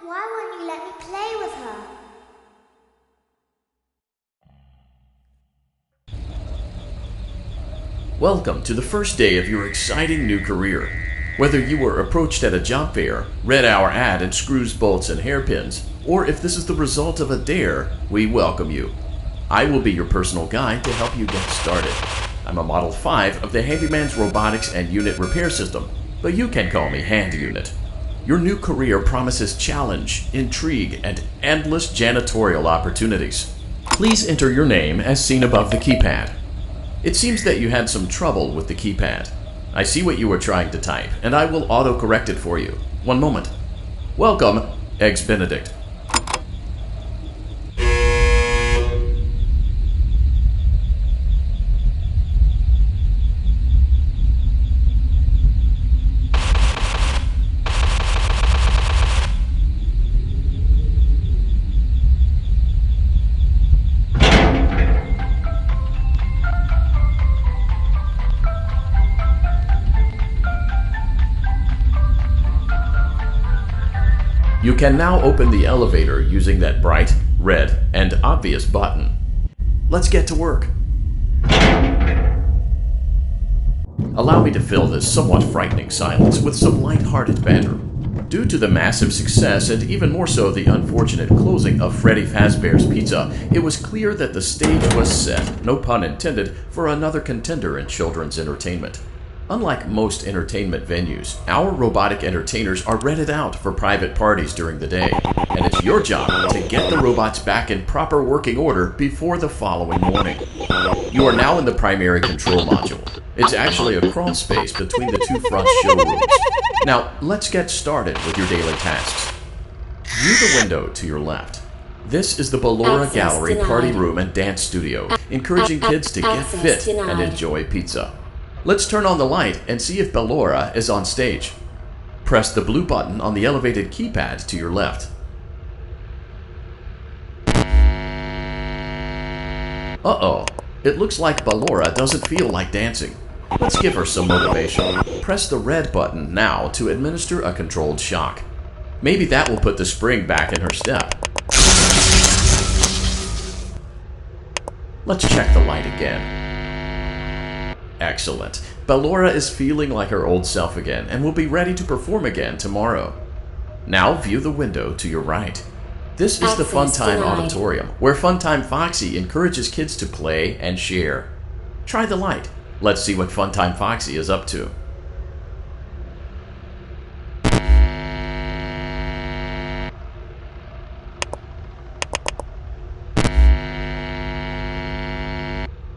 Why won't you let me play with her? Welcome to the first day of your exciting new career. Whether you were approached at a job fair, read our ad in screws, bolts, and hairpins, or if this is the result of a dare, we welcome you. I will be your personal guide to help you get started. I'm a Model 5 of the Handyman's Robotics and Unit Repair System, but you can call me Hand Unit. Your new career promises challenge, intrigue, and endless janitorial opportunities. Please enter your name as seen above the keypad. It seems that you had some trouble with the keypad. I see what you were trying to type, and I will auto-correct it for you. One moment. Welcome, Eggs Benedict. You can now open the elevator using that bright, red, and obvious button. Let's get to work. Allow me to fill this somewhat frightening silence with some light-hearted banter. Due to the massive success, and even more so the unfortunate closing of Freddy Fazbear's Pizza, it was clear that the stage was set, no pun intended, for another contender in children's entertainment. Unlike most entertainment venues, our robotic entertainers are rented out for private parties during the day, and it's your job to get the robots back in proper working order before the following morning. You are now in the primary control module. It's actually a crawl space between the two front showrooms. Now, let's get started with your daily tasks. View the window to your left. This is the Ballora Gallery Party Room and Dance Studio, encouraging kids to get fit and enjoy pizza. Let's turn on the light and see if Ballora is on stage. Press the blue button on the elevated keypad to your left. Uh-oh, it looks like Ballora doesn't feel like dancing. Let's give her some motivation. Press the red button now to administer a controlled shock. Maybe that will put the spring back in her step. Let's check the light again. Excellent. Ballora is feeling like her old self again and will be ready to perform again tomorrow. Now view the window to your right. This is the Funtime Auditorium, where Funtime Foxy encourages kids to play and share. Try the light. Let's see what Funtime Foxy is up to.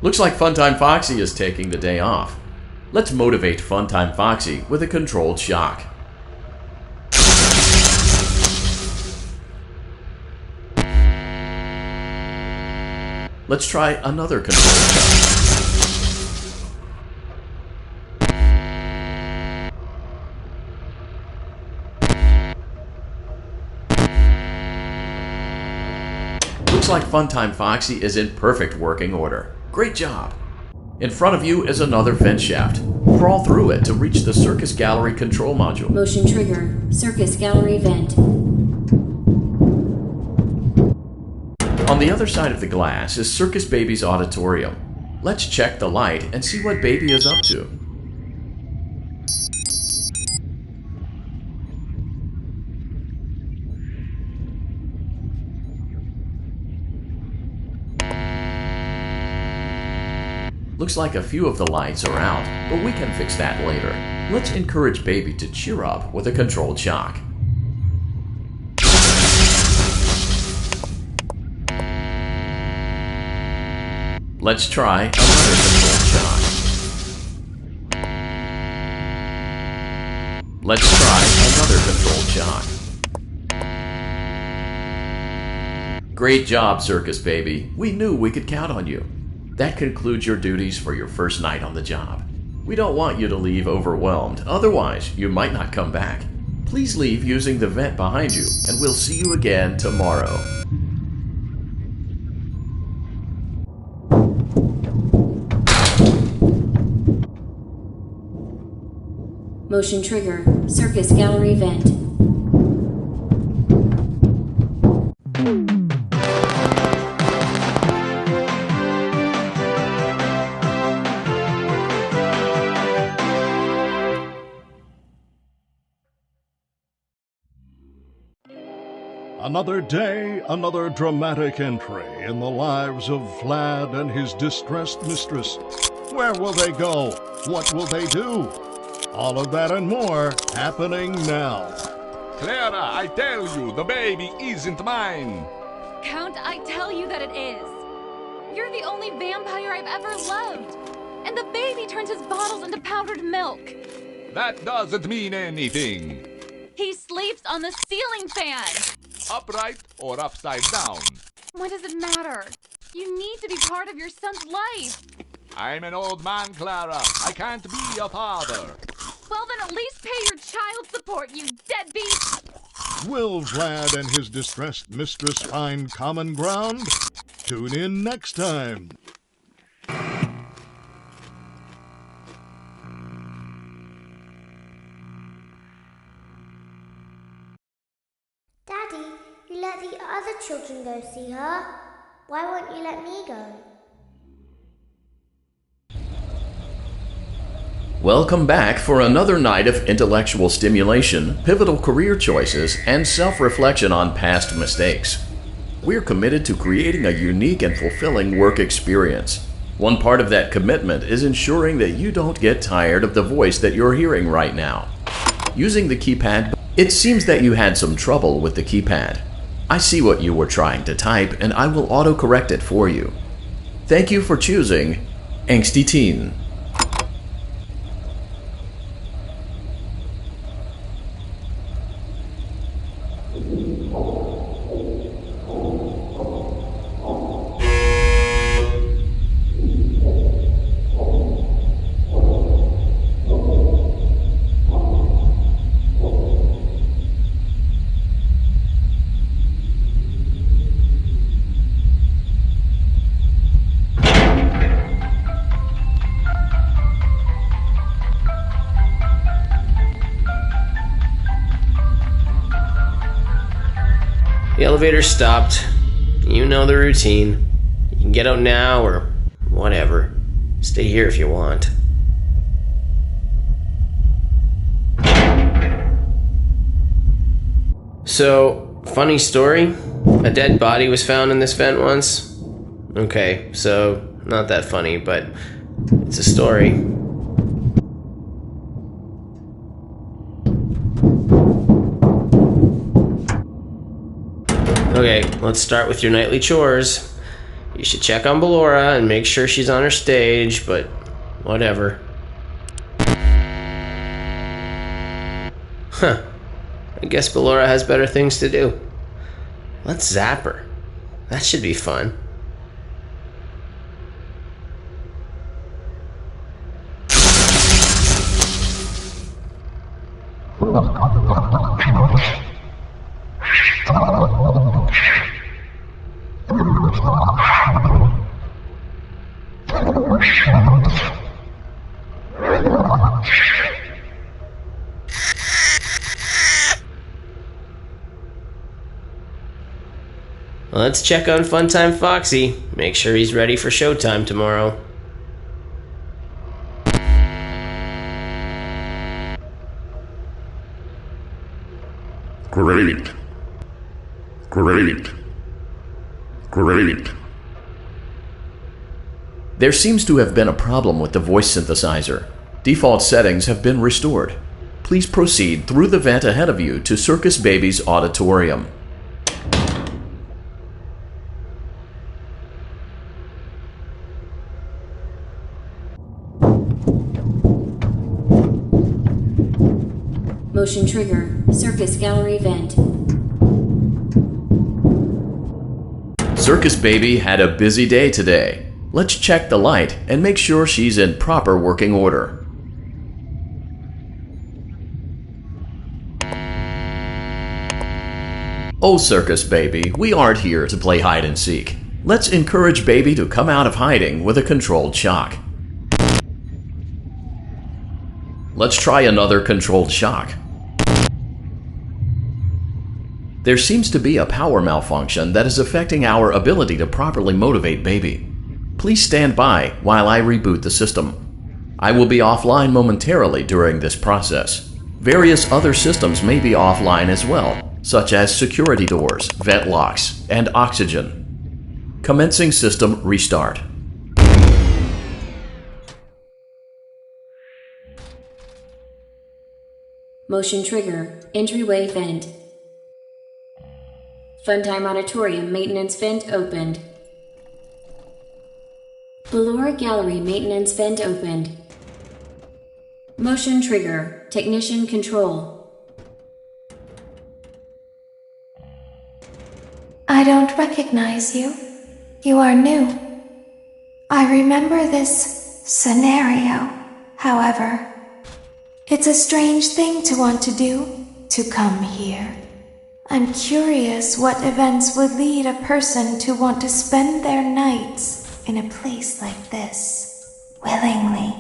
Looks like Funtime Foxy is taking the day off. Let's motivate Funtime Foxy with a controlled shock. Let's try another controlled shock. Looks like Funtime Foxy is in perfect working order. Great job! In front of you is another vent shaft. Crawl through it to reach the Circus Gallery control module. Motion trigger. Circus Gallery vent. On the other side of the glass is Circus Baby's auditorium. Let's check the light and see what Baby is up to. Looks like a few of the lights are out, but we can fix that later. Let's encourage Baby to cheer up with a controlled shock. Let's try another controlled shock. Let's try another controlled shock. Great job, Circus Baby. We knew we could count on you. That concludes your duties for your first night on the job. We don't want you to leave overwhelmed, otherwise you might not come back. Please leave using the vent behind you, and we'll see you again tomorrow. Motion trigger. Circus Gallery vent. Another day, another dramatic entry in the lives of Vlad and his distressed mistress. Where will they go? What will they do? All of that and more happening now. Clara, I tell you, the baby isn't mine. Count, I tell you that it is. You're the only vampire I've ever loved. And the baby turns his bottles into powdered milk. That doesn't mean anything. He sleeps on the ceiling fan. Upright or upside down? What does it matter? You need to be part of your son's life. I'm an old man, Clara. I can't be a father. Well, then at least pay your child support, you deadbeat! Will Vlad and his distressed mistress find common ground? Tune in next time. Daddy, you let the other children go see her. Why won't you let me go? Welcome back for another night of intellectual stimulation, pivotal career choices, and self-reflection on past mistakes. We're committed to creating a unique and fulfilling work experience. One part of that commitment is ensuring that you don't get tired of the voice that you're hearing right now. Using the keypad, it seems that you had some trouble with the keypad. I see what you were trying to type, and I will auto-correct it for you. Thank you for choosing Angsty Teen. The elevator stopped. You know the routine. You can get out now or whatever. Stay here if you want. So, funny story. A dead body was found in this vent once. Okay, so not that funny, but it's a story. Okay, let's start with your nightly chores. You should check on Ballora and make sure she's on her stage, but whatever. Huh. I guess Ballora has better things to do. Let's zap her. That should be fun. Let's check on Funtime Foxy. Make sure he's ready for showtime tomorrow. Great. Great. Great. There seems to have been a problem with the voice synthesizer. Default settings have been restored. Please proceed through the vent ahead of you to Circus Baby's auditorium. Motion trigger. Circus gallery vent. Circus Baby had a busy day today. Let's check the light and make sure she's in proper working order. Oh, Circus Baby, we aren't here to play hide and seek. Let's encourage Baby to come out of hiding with a controlled shock. Let's try another controlled shock. There seems to be a power malfunction that is affecting our ability to properly motivate Baby. Please stand by while I reboot the system. I will be offline momentarily during this process. Various other systems may be offline as well. such as security doors, vent locks, and oxygen. Commencing system restart. Motion trigger. Entryway vent. Funtime Auditorium maintenance vent opened. Ballora Gallery maintenance vent opened. Motion trigger. Technician control. I don't recognize you. You are new. I remember this scenario, however. It's a strange thing to want to do, to come here. I'm curious what events would lead a person to want to spend their nights in a place like this, willingly.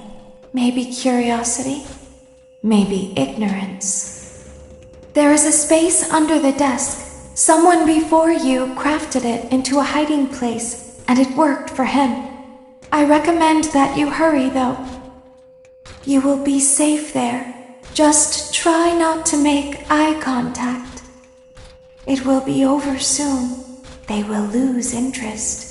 Maybe curiosity, maybe ignorance. There is a space under the desk. Someone before you crafted it into a hiding place, and it worked for him. I recommend that you hurry, though. You will be safe there. Just try not to make eye contact. It will be over soon. They will lose interest.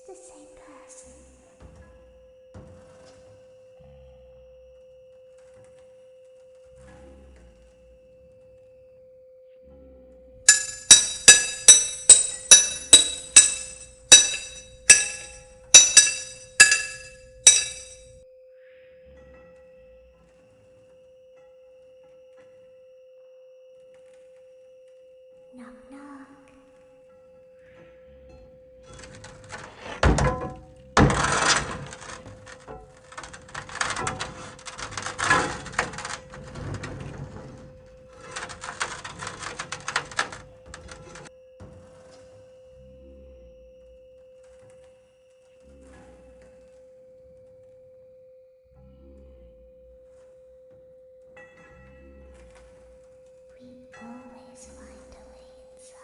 The same person. Knock, knock. Always find a way inside.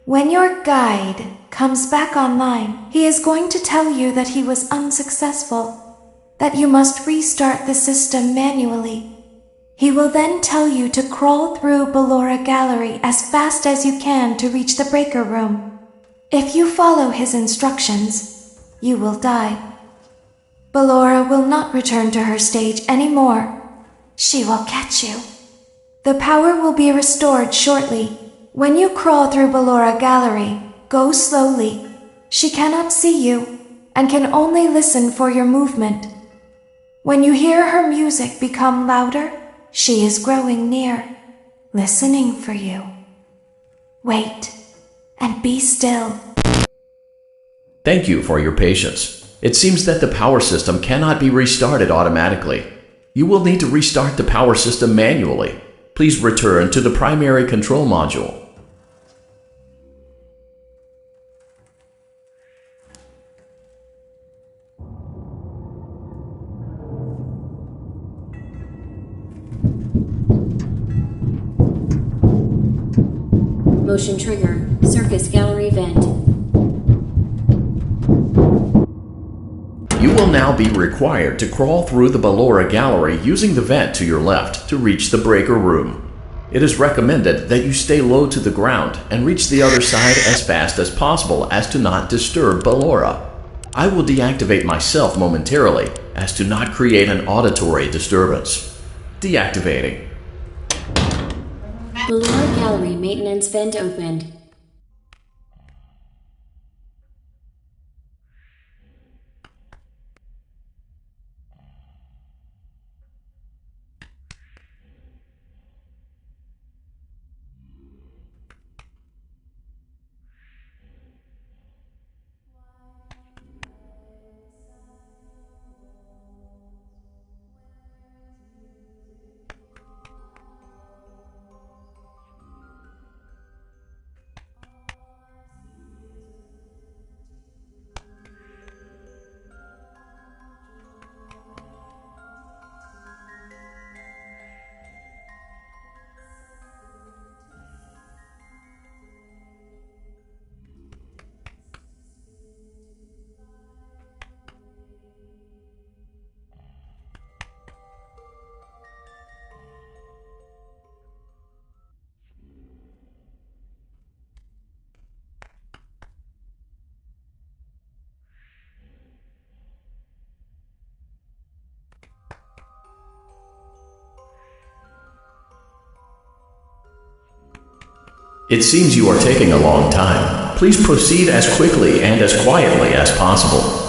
When your guide comes back online, he is going to tell you that he was unsuccessful, that you must restart the system manually. He will then tell you to crawl through Ballora Gallery as fast as you can to reach the breaker room. If you follow his instructions, you will die. Ballora will not return to her stage anymore. She will catch you. The power will be restored shortly. When you crawl through Ballora Gallery, go slowly. She cannot see you and can only listen for your movement. When you hear her music become louder, she is growing near, listening for you. Wait and be still. Thank you for your patience. It seems that the power system cannot be restarted automatically. You will need to restart the power system manually. Please return to the primary control module. Motion trigger, circus gallery vent. You will now be required to crawl through the Ballora gallery using the vent to your left to reach the breaker room. It is recommended that you stay low to the ground and reach the other side as fast as possible as to not disturb Ballora. I will deactivate myself momentarily as to not create an auditory disturbance. Deactivating. Ballora gallery maintenance vent opened. It seems you are taking a long time. Please proceed as quickly and as quietly as possible.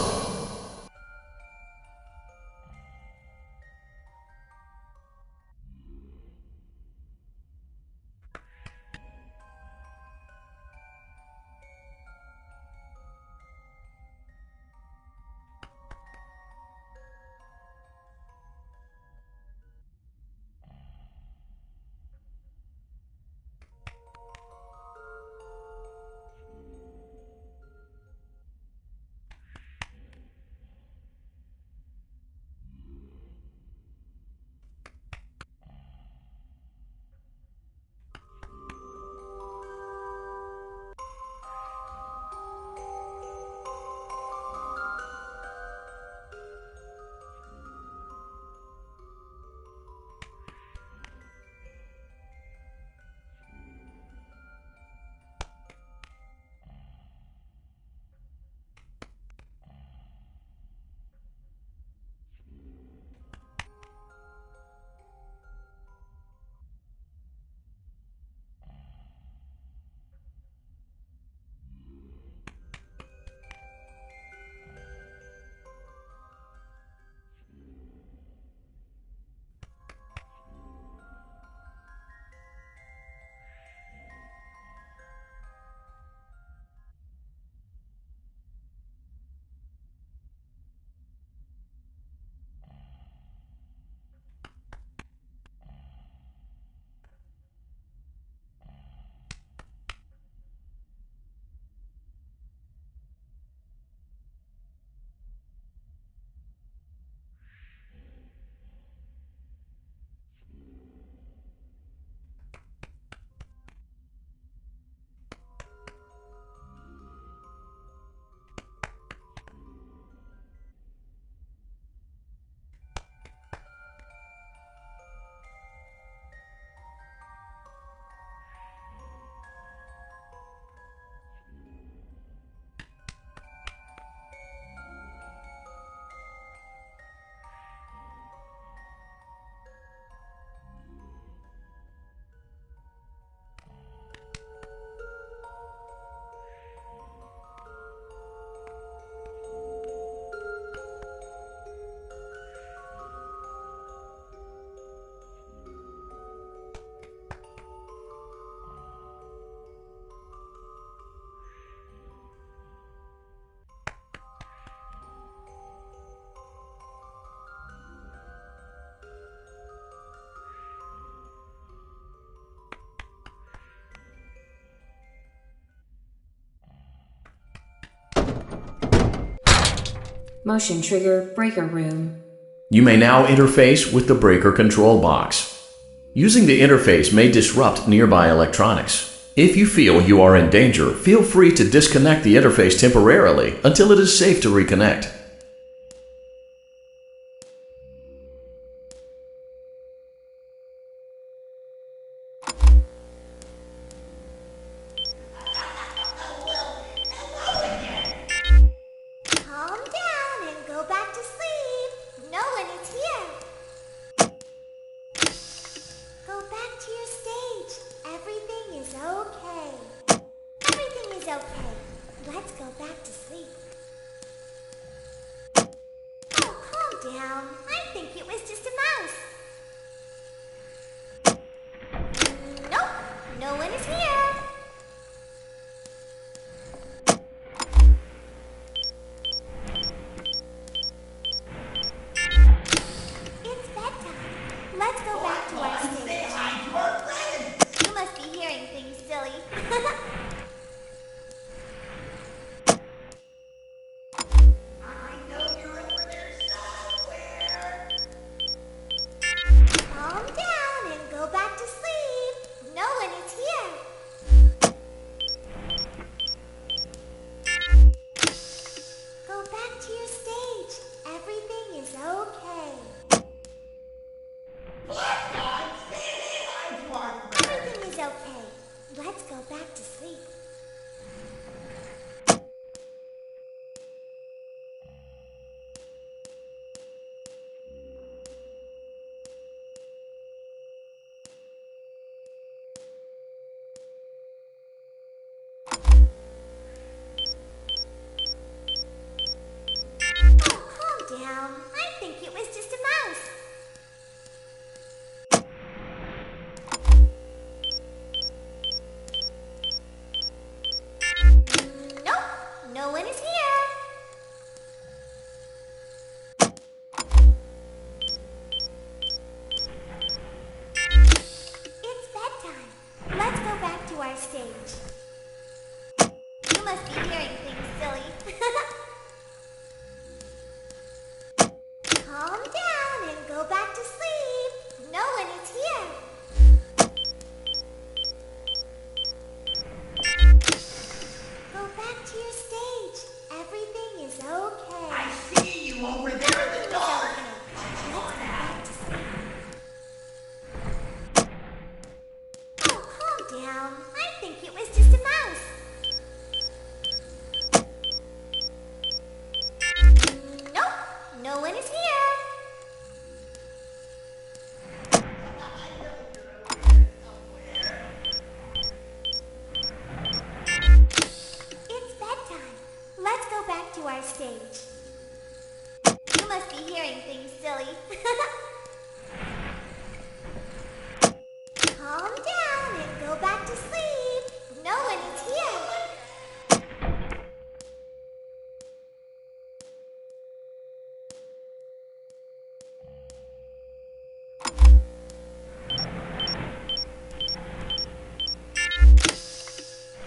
Motion trigger, breaker room. You may now interface with the breaker control box. Using the interface may disrupt nearby electronics. If you feel you are in danger, feel free to disconnect the interface temporarily until it is safe to reconnect. Calm down and go back to sleep. No one is here. Go back to your stage. Everything is okay. Everything is okay. Let's go back to sleep. Oh, calm down. I think it was just a mouse. Nope, no one is here. It's bedtime. Let's go back to our stage. You must be hearing things, silly. Calm down and go back to sleep. No one is here. Go back to your stage. Everything is okay. Everything is okay. Let's go back to sleep. Oh, calm down. I think it was just a mouse. Nope, no one is here. It's bedtime. Let's go back to our stage. You must be hearing things, silly. Calm down and go back to sleep. No one is here. Go back to your stage. Everything is okay. I see you over there in the dark. Let's go back to sleep. Oh, calm down. I think it was just a mouse. Nope, no one is here. It's bedtime. Let's go back to our stage. You must be hearing things, silly. Calm down and go back to sleep. No one is here.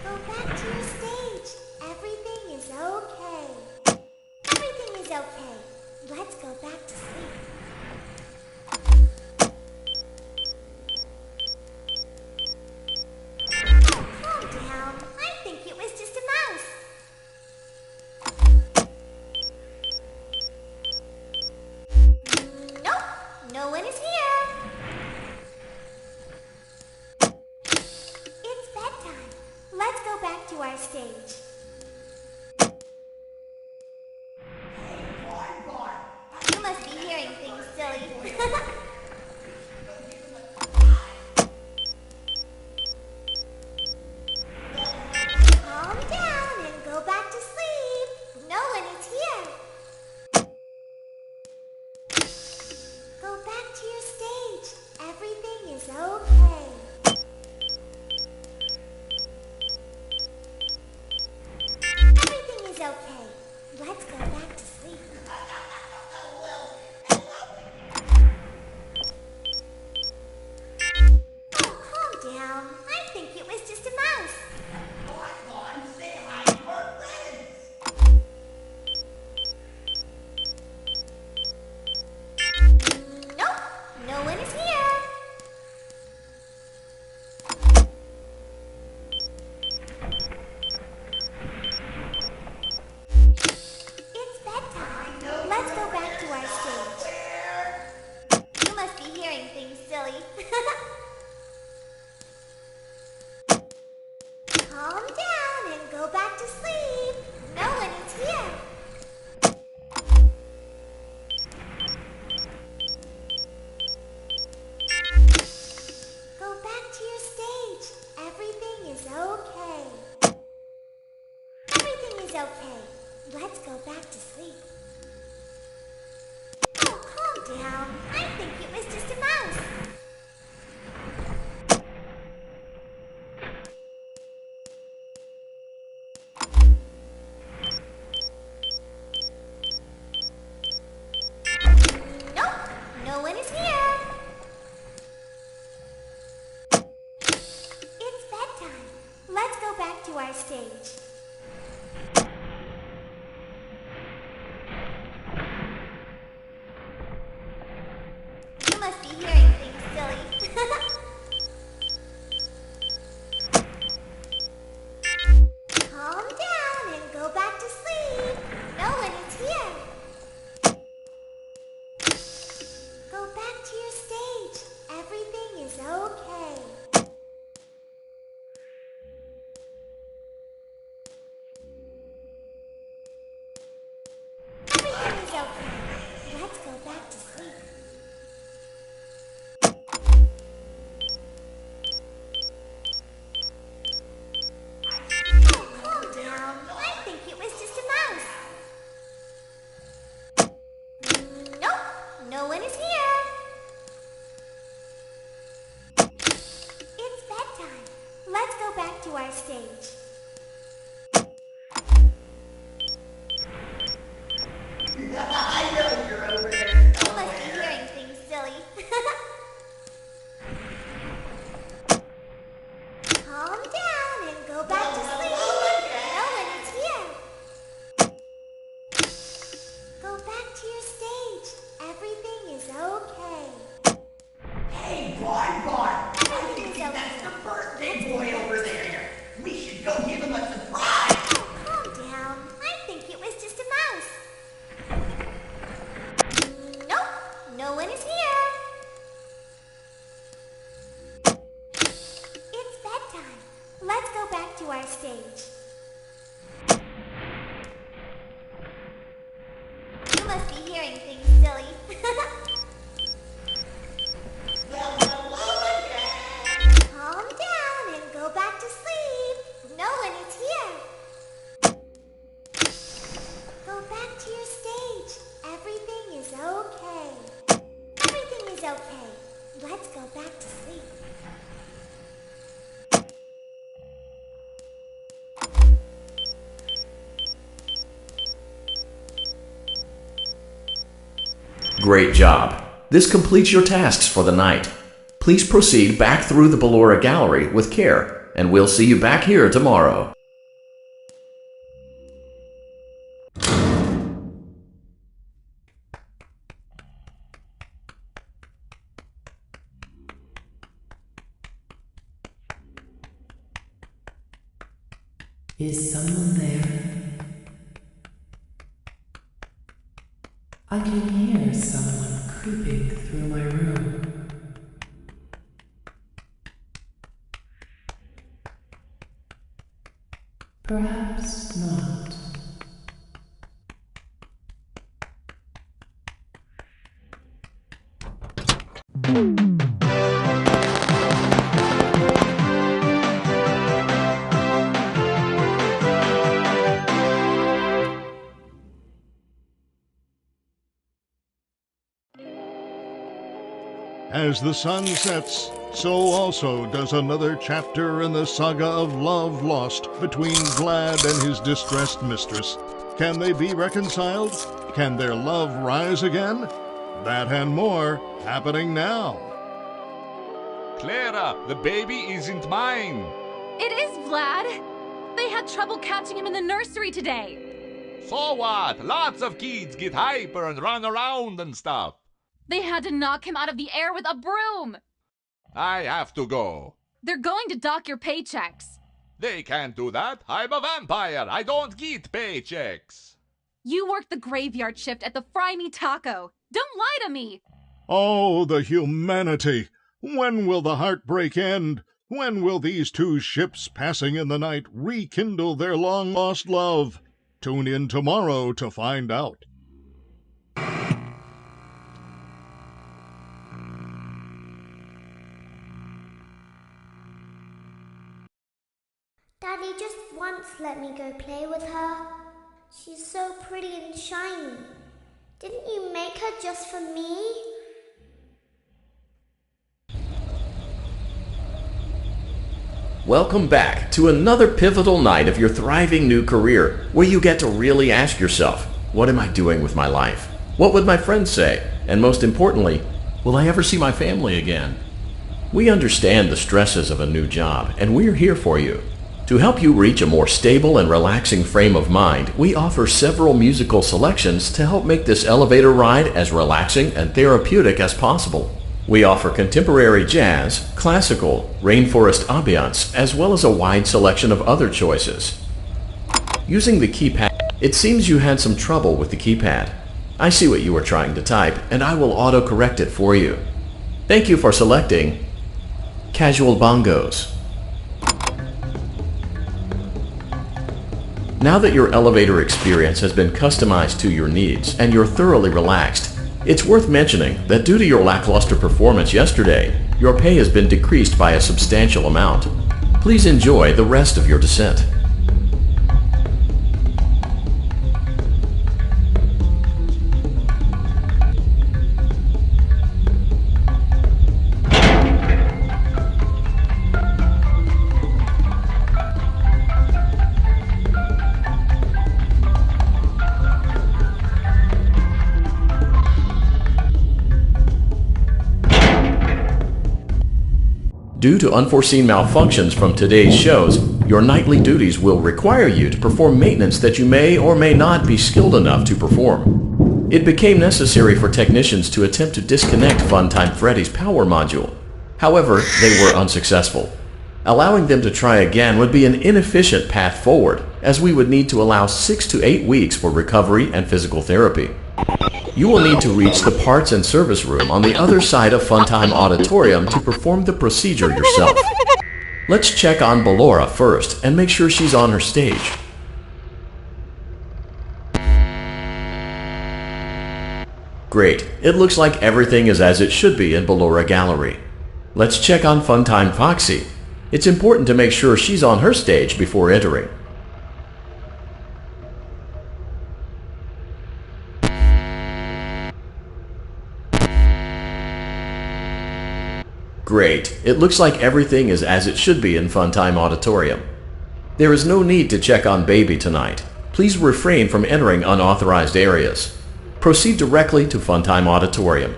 Go back to your stage. Everything is okay. Everything is okay. Let's go back to sleep. Oh, calm down. I think it was just a mouse. Nope, no one is here. It's bedtime. Let's go back to our stage. You must be hearing things, silly. Calm down and go back to sleep. No one is here. Go back to your stage. Everything is okay. Everything is okay. Let's go back to sleep. hearing things, silly. Calm down and go back to sleep. No one is here. Go back to your stage. Everything is okay. Everything is okay. Let's go back to sleep. Oh, calm down. I think it was just a mouse. Nope, no one is here. It's bedtime. Let's go back to our stage. You must be hearing things, silly. Calm down and go back to sleep. No one is here. Go back to your stage. Everything is okay. Everything is okay. Let's go back to sleep. Oh, calm down. I think it was just a mouse. Nope, no one is here. It's bedtime. Let's go back to our stage. I know you're over there. You must be hearing things, silly. Calm down and go back to sleep. No one is here. Go back to your stage. Everything is okay. Hey, boy, boy. Everything is okay. That's the birthday boy over there. We should go give him a surprise. Oh, calm down. I think it was just a mouse. Nope, no one is here. It's bedtime. Let's go back to our stage. You must be hearing things, silly. Well, hello again. Calm down and go back to sleep. No one is here. Go back to your stage. Everything is okay. Everything is okay. Let's go back to sleep. Great job. This completes your tasks for the night. Please proceed back through the Ballora Gallery with care, and we'll see you back here tomorrow. Is someone there? I can hear someone creeping through my room. Perhaps not. As the sun sets, so also does another chapter in the saga of love lost between Vlad and his distressed mistress. Can they be reconciled? Can their love rise again? That and more happening now. Clara, the baby isn't mine. It is Vlad. They had trouble catching him in the nursery today. So what? Lots of kids get hyper and run around and stuff. They had to knock him out of the air with a broom. I have to go. They're going to dock your paychecks. They can't do that. I'm a vampire. I don't get paychecks. You worked the graveyard shift at the Fry Me Taco. Don't lie to me. Oh, the humanity! When will the heartbreak end? When will these two ships passing in the night rekindle their long-lost love? Tune in tomorrow to find out. Daddy just once let me go play with her. She's so pretty and shiny. Didn't you make her just for me? Welcome back to another pivotal night of your thriving new career, where you get to really ask yourself, what am I doing with my life? What would my friends say? And most importantly, will I ever see my family again? We understand the stresses of a new job, and we're here for you. To help you reach a more stable and relaxing frame of mind, we offer several musical selections to help make this elevator ride as relaxing and therapeutic as possible. We offer contemporary jazz, classical, rainforest ambiance, as well as a wide selection of other choices. Using the keypad, it seems you had some trouble with the keypad. I see what you were trying to type, and I will auto-correct it for you. Thank you for selecting Casual Bongos. Now that your elevator experience has been customized to your needs and you're thoroughly relaxed, it's worth mentioning that due to your lackluster performance yesterday, your pay has been decreased by a substantial amount. Please enjoy the rest of your descent. Due to unforeseen malfunctions from today's shows, your nightly duties will require you to perform maintenance that you may or may not be skilled enough to perform. It became necessary for technicians to attempt to disconnect Funtime Freddy's power module. However, they were unsuccessful. Allowing them to try again would be an inefficient path forward, as we would need to allow 6 to 8 weeks for recovery and physical therapy. You will need to reach the parts and service room on the other side of Funtime Auditorium to perform the procedure yourself. Let's check on Ballora first and make sure she's on her stage. Great, it looks like everything is as it should be in Ballora Gallery. Let's check on Funtime Foxy. It's important to make sure she's on her stage before entering. Great. It looks like everything is as it should be in Funtime Auditorium. There is no need to check on Baby tonight. Please refrain from entering unauthorized areas. Proceed directly to Funtime Auditorium.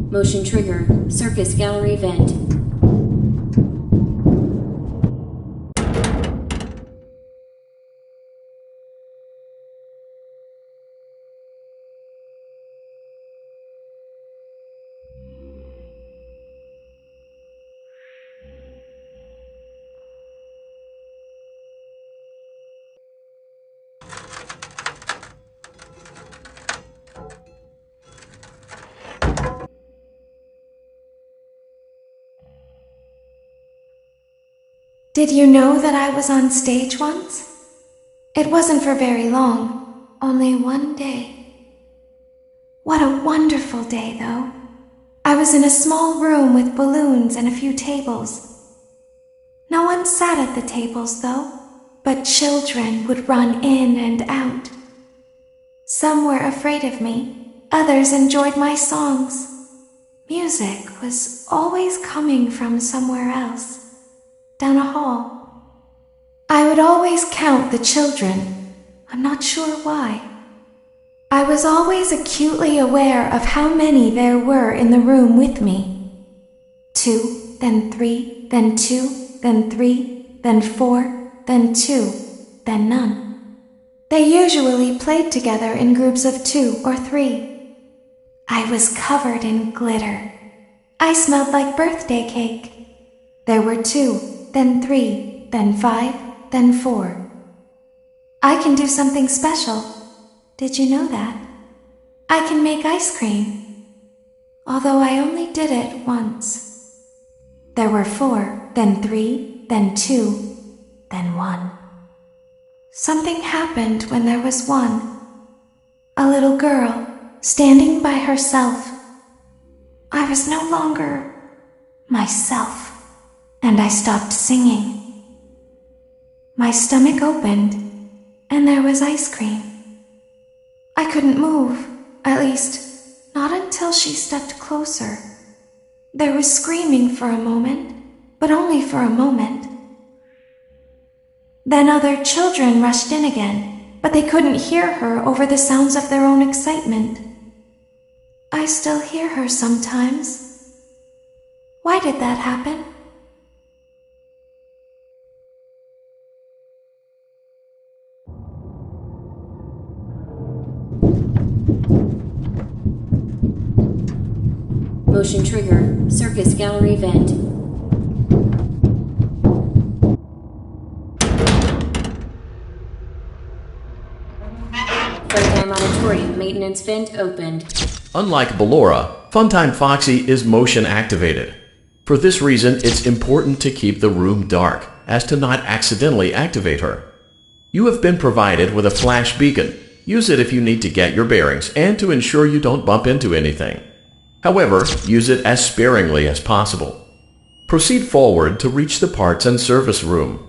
Motion trigger. Circus gallery vent. Did you know that I was on stage once? It wasn't for very long, only one day. What a wonderful day, though. I was in a small room with balloons and a few tables. No one sat at the tables, though, but children would run in and out. Some were afraid of me, others enjoyed my songs. Music was always coming from somewhere else. Down a hall. I would always count the children. I'm not sure why. I was always acutely aware of how many there were in the room with me. 2, then 3, then 2, then 3, then 4, then 2, then none. They usually played together in groups of 2 or 3. I was covered in glitter. I smelled like birthday cake. There were 2, then 3, then 5, then 4. I can do something special. Did you know that? I can make ice cream. Although I only did it once. There were 4, then 3, then 2, then 1. Something happened when there was 1. A little girl, standing by herself. I was no longer myself, and I stopped singing. My stomach opened, and there was ice cream. I couldn't move, at least, not until she stepped closer. There was screaming for a moment, but only for a moment. Then other children rushed in again, but they couldn't hear her over the sounds of their own excitement. I still hear her sometimes. Why did that happen? Motion trigger. Circus gallery vent. Funtime auditorium maintenance vent opened. Unlike Ballora, Funtime Foxy is motion activated. For this reason, it's important to keep the room dark, as to not accidentally activate her. You have been provided with a flash beacon. Use it if you need to get your bearings and to ensure you don't bump into anything. However, use it as sparingly as possible. Proceed forward to reach the parts and service room.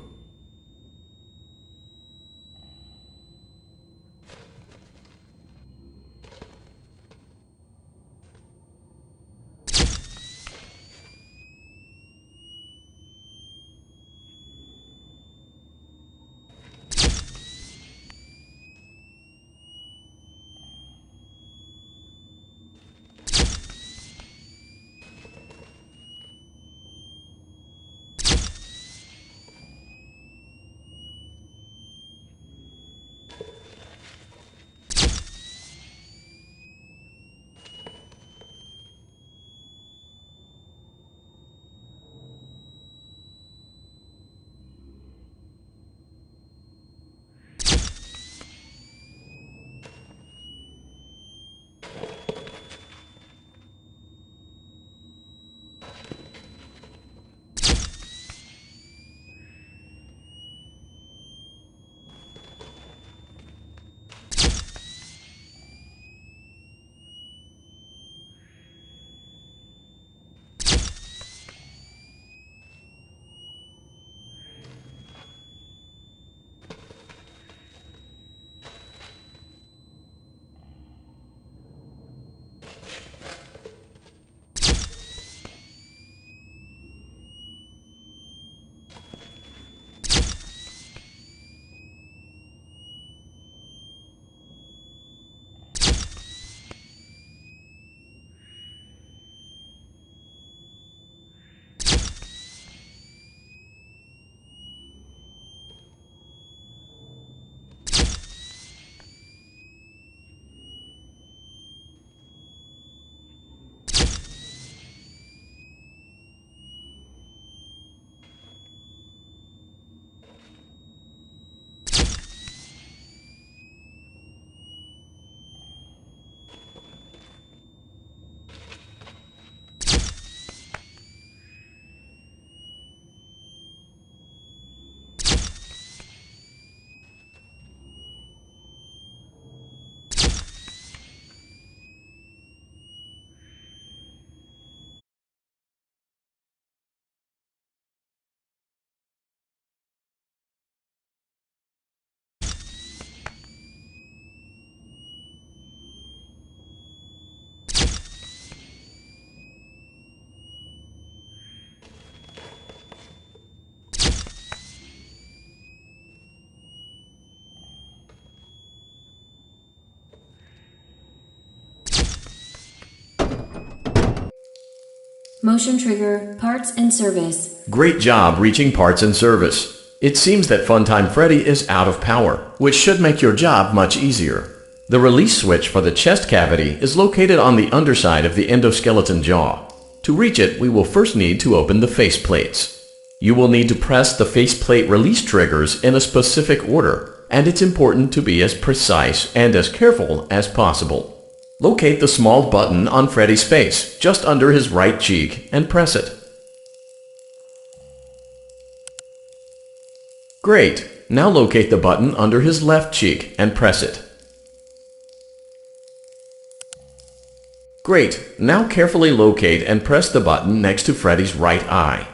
Motion trigger, parts and service. Great job reaching parts and service. It seems that Funtime Freddy is out of power, which should make your job much easier. The release switch for the chest cavity is located on the underside of the endoskeleton jaw. To reach it, we will first need to open the face plates. You will need to press the faceplate release triggers in a specific order, and it's important to be as precise and as careful as possible. Locate the small button on Freddy's face, just under his right cheek, and press it. Great! Now locate the button under his left cheek and press it. Great! Now carefully locate and press the button next to Freddy's right eye.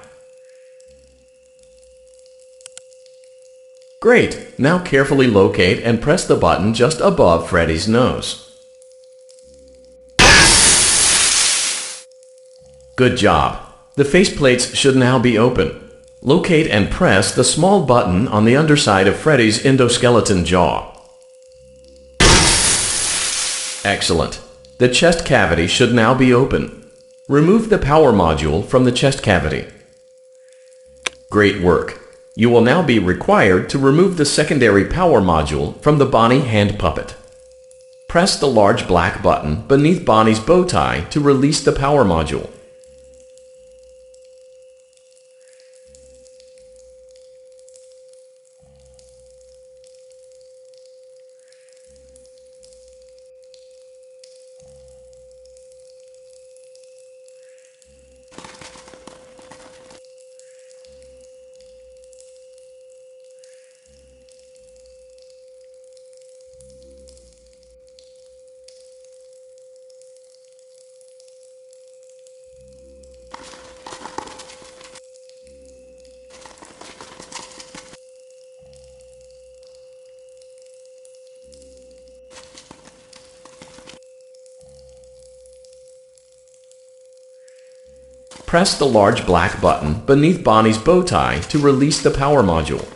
Great! Now carefully locate and press the button just above Freddy's nose. Good job! The faceplates should now be open. Locate and press the small button on the underside of Freddy's endoskeleton jaw. Excellent! The chest cavity should now be open. Remove the power module from the chest cavity. Great work! You will now be required to remove the secondary power module from the Bonnie hand puppet. Press the large black button beneath Bonnie's bow tie to release the power module. Press the large black button beneath Bonnie's bow tie to release the power module.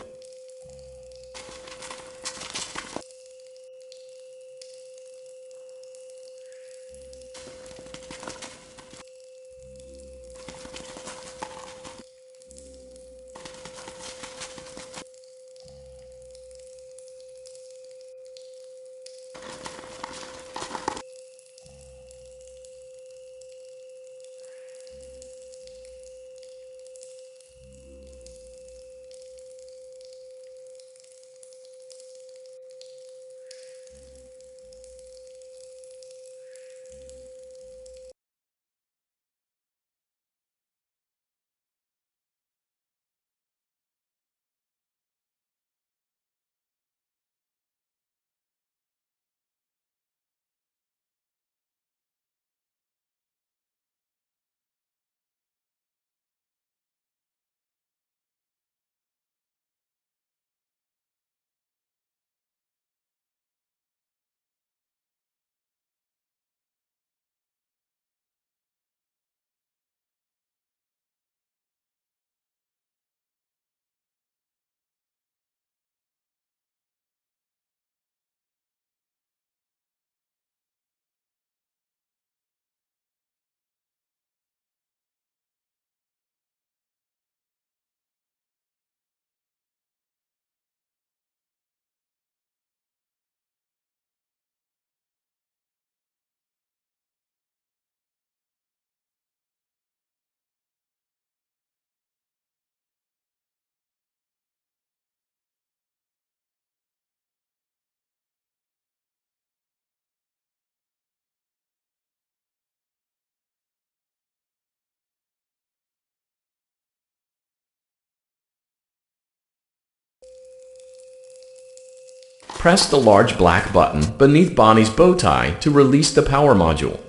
Press the large black button beneath Bonnie's bow tie to release the power module.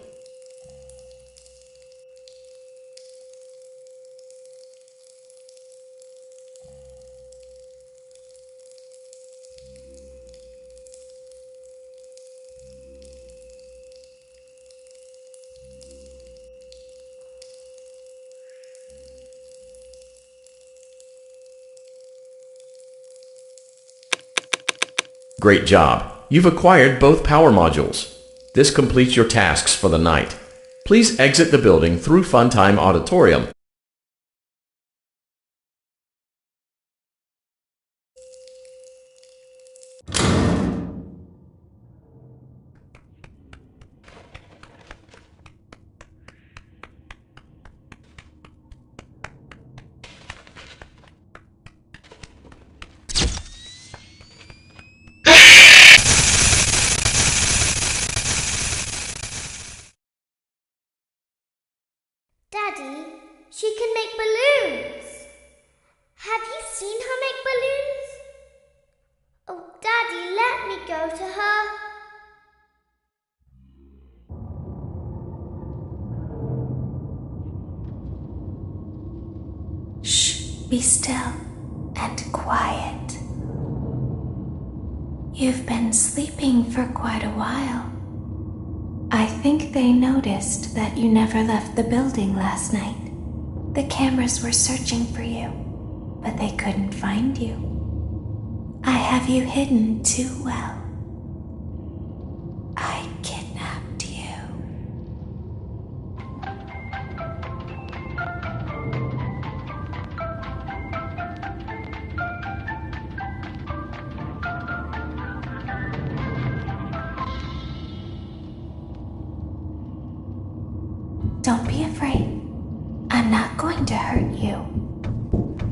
Great job! You've acquired both power modules. This completes your tasks for the night. Please exit the building through Funtime Auditorium. be still and quiet. You've been sleeping for quite a while. I think they noticed that you never left the building last night. The cameras were searching for you, but they couldn't find you. I have you hidden too well. I kidnapped you. Don't be afraid. I'm not going to hurt you.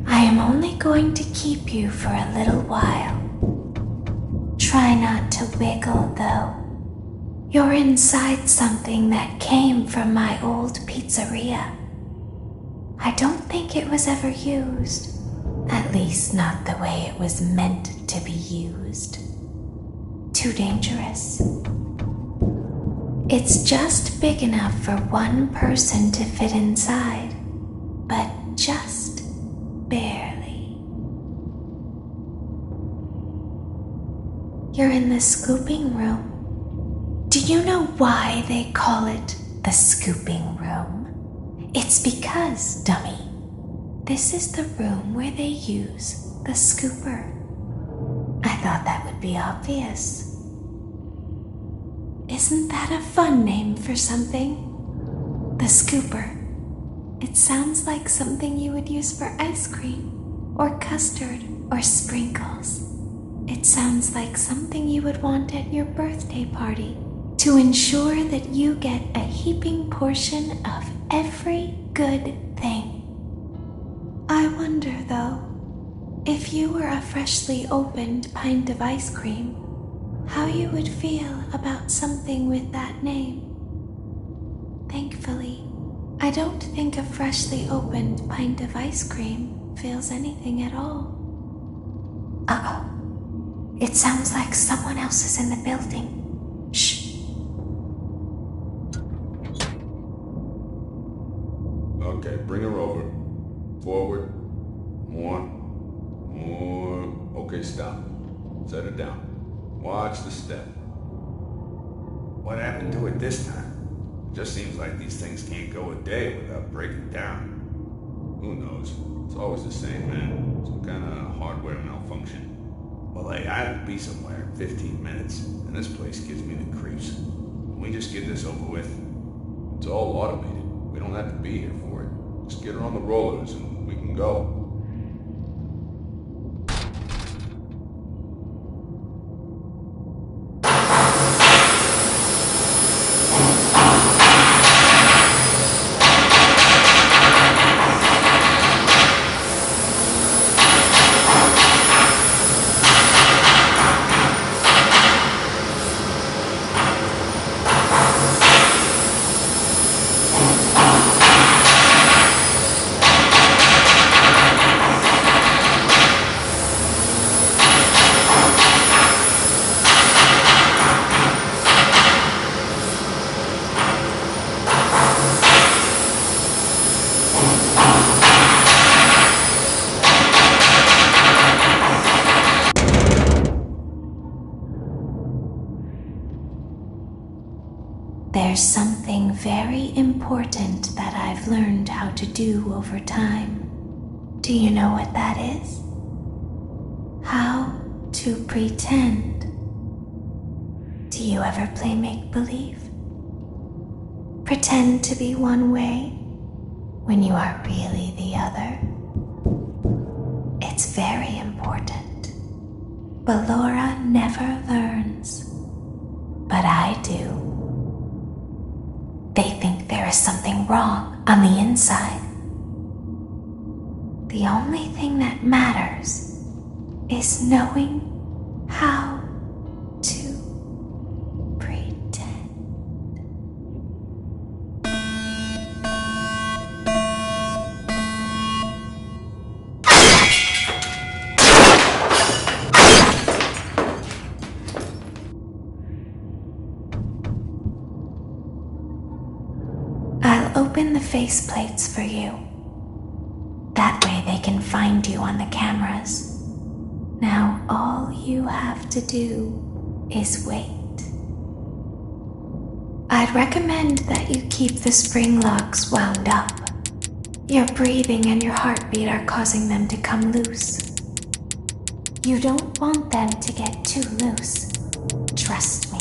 I am only going to keep you for a little while. Try not to wiggle, though. You're inside something that came from my old pizzeria. I don't think it was ever used. At least not the way it was meant to be used. Too dangerous. It's just big enough for one person to fit inside, but just barely. You're in the scooping room. Do you know why they call it the scooping room? It's because, dummy, this is the room where they use the scooper. I thought that would be obvious. Isn't that a fun name for something? The scooper. It sounds like something you would use for ice cream, or custard, or sprinkles. It sounds like something you would want at your birthday party to ensure that you get a heaping portion of every good thing. I wonder, though, if you were a freshly opened pint of ice cream, how you would feel about something with that name. Thankfully, I don't think a freshly opened pint of ice cream feels anything at all. Uh-oh. It sounds like someone else is in the building. Shh. Okay, bring her over. Forward. More. Okay, stop. Set her down. Watch the step. What happened to it this time? It just seems like these things can't go a day without breaking down. Who knows? It's always the same, man. Some kind of hardware malfunction. Well, hey, I have to be somewhere in 15 minutes, and this place gives me the creeps. Can we just get this over with? It's all automated. We don't have to be here for it. Just get her on the rollers and we can go. There's something very important that I've learned how to do over time. Do you know what that is? How to pretend. Do you ever play make-believe? Pretend to be one way when you are really the other. It's very important. But Laura never learns. But I do. They think there is something wrong on the inside. The only thing that matters is knowing how to pretend. I'll open the faceplates for you. That way they can find you on the cameras. Now all you have to do is wait. I'd recommend that you keep the spring locks wound up. Your breathing and your heartbeat are causing them to come loose. You don't want them to get too loose. Trust me.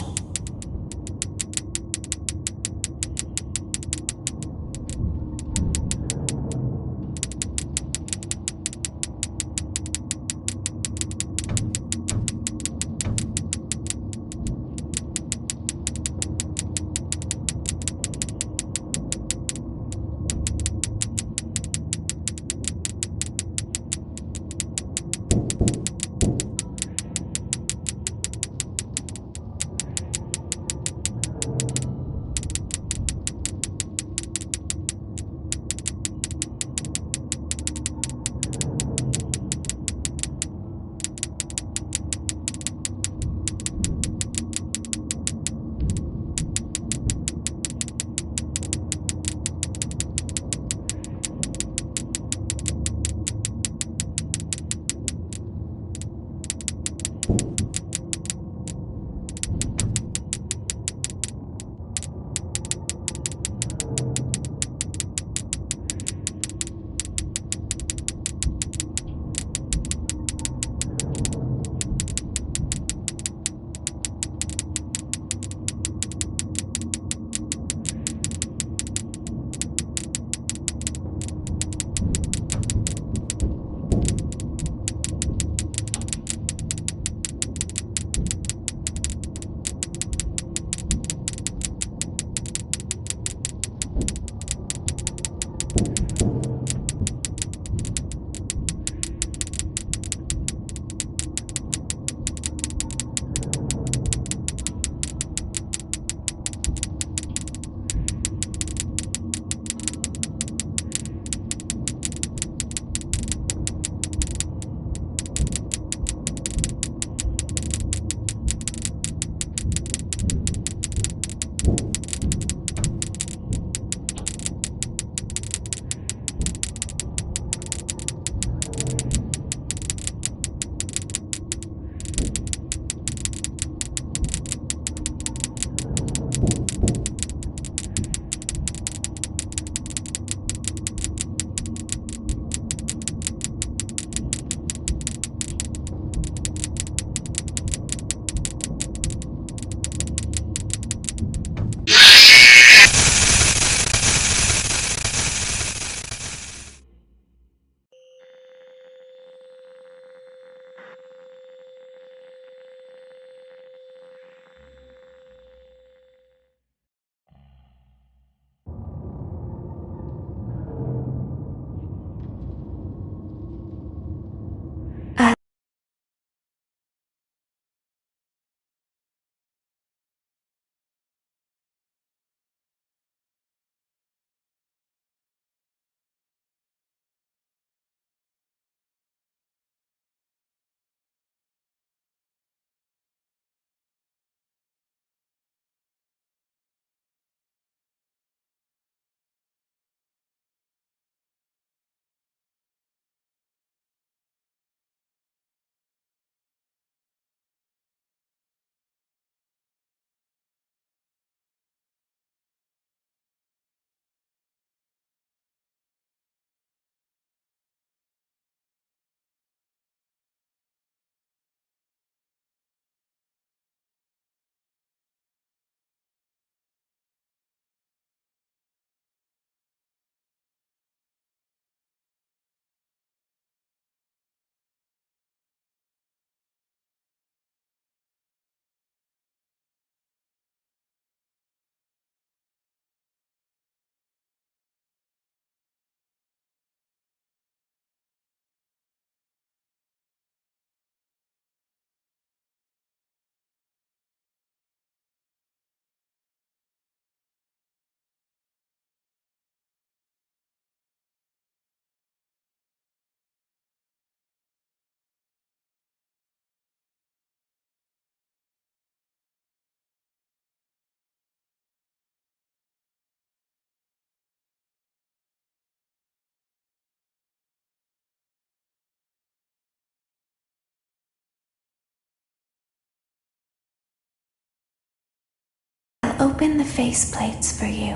I'll open the faceplates for you.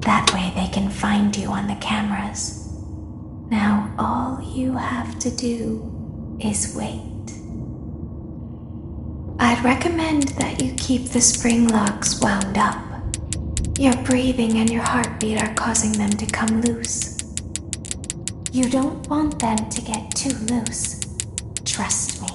That way they can find you on the cameras. Now all you have to do is wait. I'd recommend that you keep the spring locks wound up. Your breathing and your heartbeat are causing them to come loose. You don't want them to get too loose. Trust me.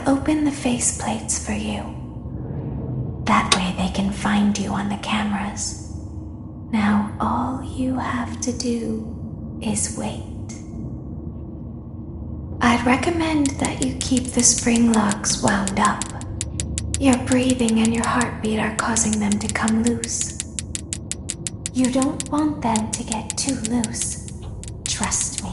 I'll open the faceplates for you. That way they can find you on the cameras. Now all you have to do is wait. I'd recommend that you keep the spring locks wound up. Your breathing and your heartbeat are causing them to come loose. You don't want them to get too loose. Trust me.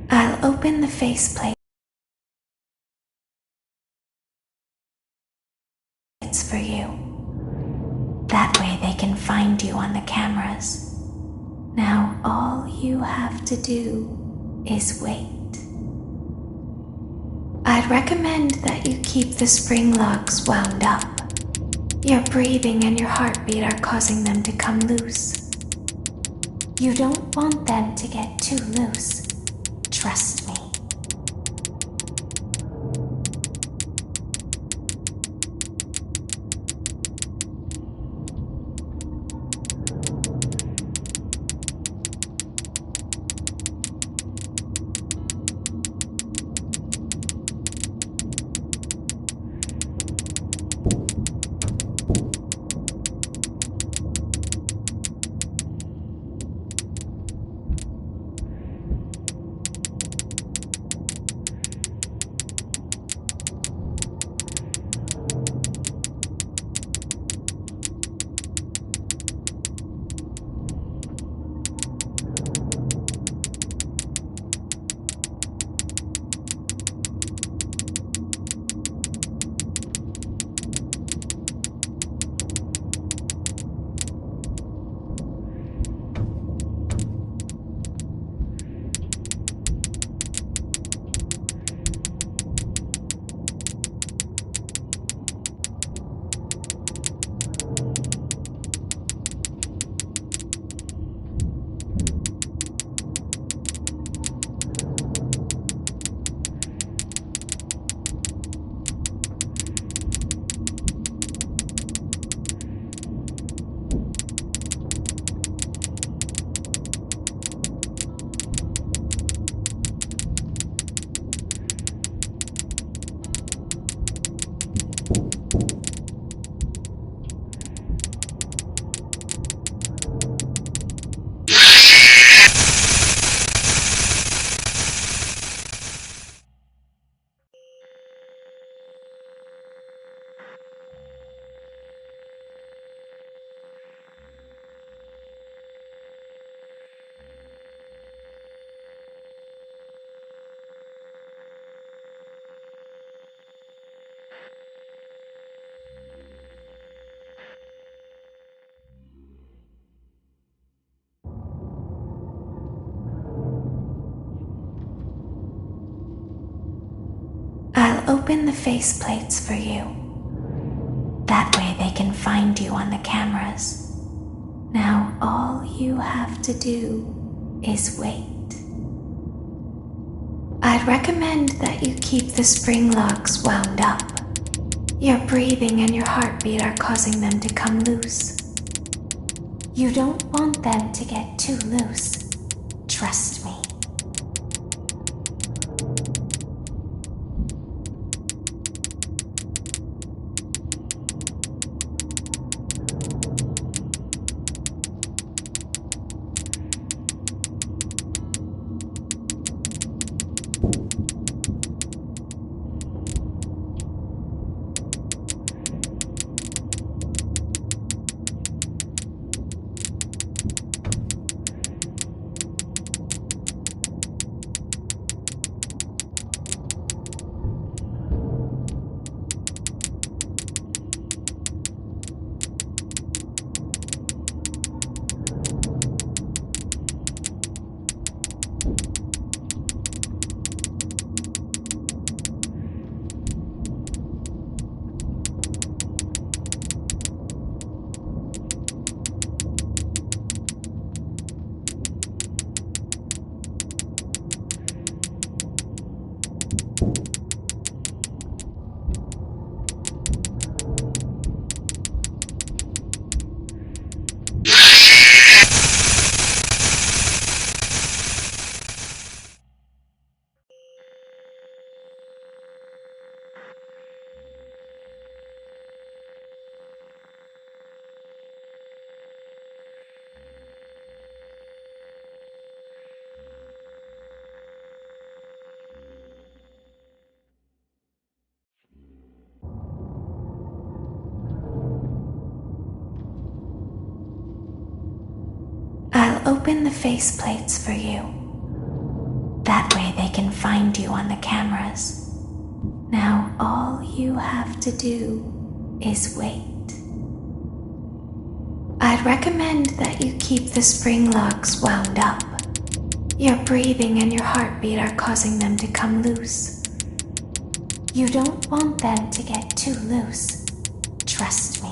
I'll open the faceplate for you. That way they can find you on the cameras. Now all you have to do is wait. I'd recommend that you keep the spring locks wound up. Your breathing and your heartbeat are causing them to come loose. You don't want them to get too loose. Trust me. I'll open the faceplates for you. That way they can find you on the cameras. Now all you have to do is wait. I'd recommend that you keep the spring locks wound up. Your breathing and your heartbeat are causing them to come loose. You don't want them to get too loose. Trust me. I'll open the faceplates for you. That way they can find you on the cameras. Now all you have to do is wait. I'd recommend that you keep the spring locks wound up. Your breathing and your heartbeat are causing them to come loose. You don't want them to get too loose. Trust me.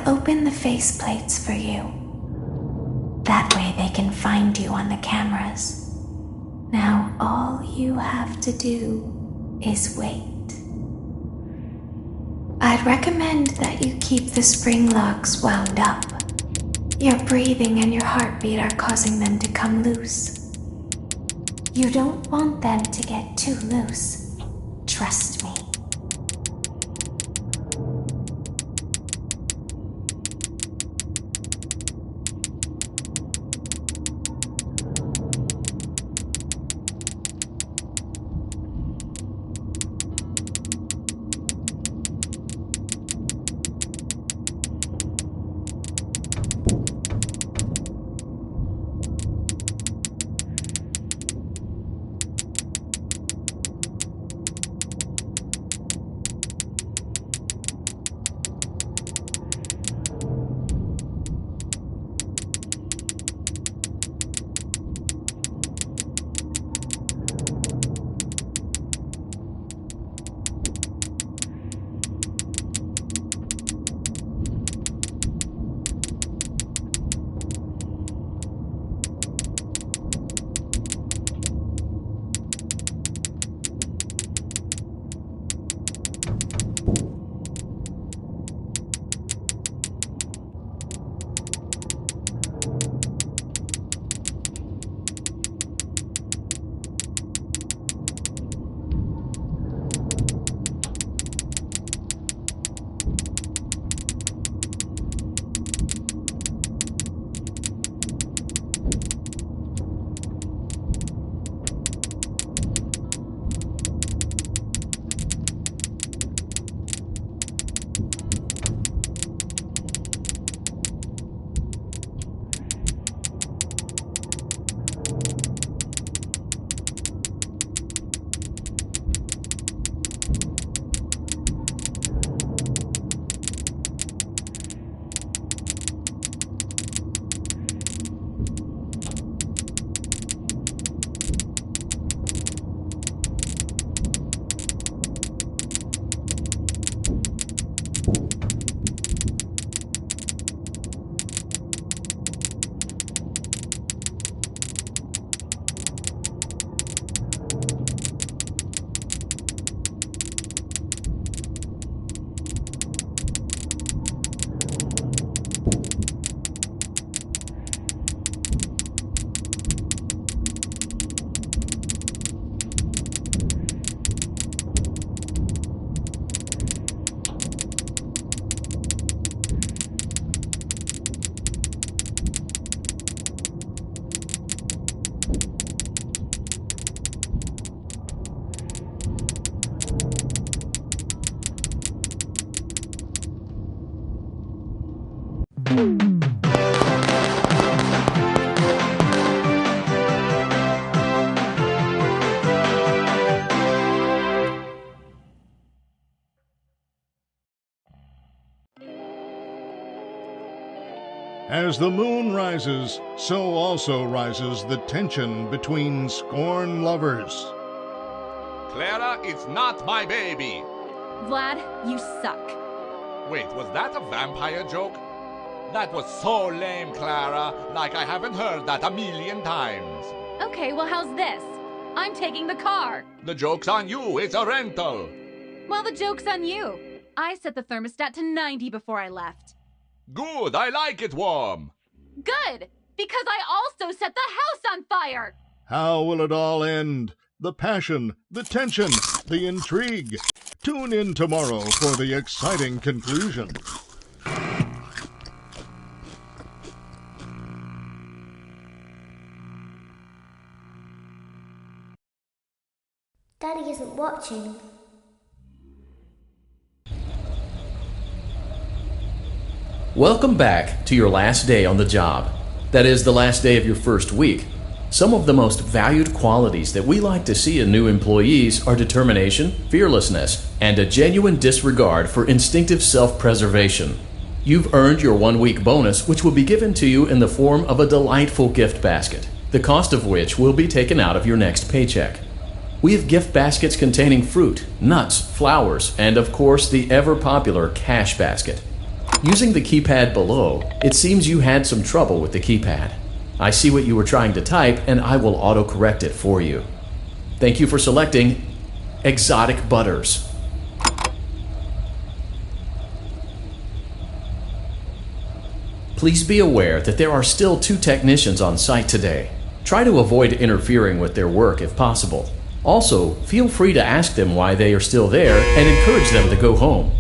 I'll open the faceplates for you. That way they can find you on the cameras. Now all you have to do is wait. I'd recommend that you keep the spring locks wound up. Your breathing and your heartbeat are causing them to come loose. You don't want them to get too loose. Trust me. As the moon rises, so also rises the tension between scorned lovers. Clara, it's not my baby. Vlad, you suck. Wait, was that a vampire joke? That was so lame, Clara. Like I haven't heard that a million times. Okay, well, how's this? I'm taking the car. The joke's on you. It's a rental. Well, the joke's on you. I set the thermostat to 90 before I left. Good, I like it warm. Good, because I also set the house on fire. How will it all end? The passion, the tension, the intrigue. Tune in tomorrow for the exciting conclusion. Daddy isn't watching. Welcome back to your last day on the job. That is, the last day of your first week. Some of the most valued qualities that we like to see in new employees are determination, fearlessness, and a genuine disregard for instinctive self-preservation. You've earned your 1-week bonus, which will be given to you in the form of a delightful gift basket, the cost of which will be taken out of your next paycheck. We have gift baskets containing fruit, nuts, flowers, and of course the ever-popular cash basket. Using the keypad below, it seems you had some trouble with the keypad. I see what you were trying to type, and I will autocorrect it for you. Thank you for selecting Exotic Butters. Please be aware that there are still 2 technicians on site today. Try to avoid interfering with their work if possible. Also, feel free to ask them why they are still there and encourage them to go home.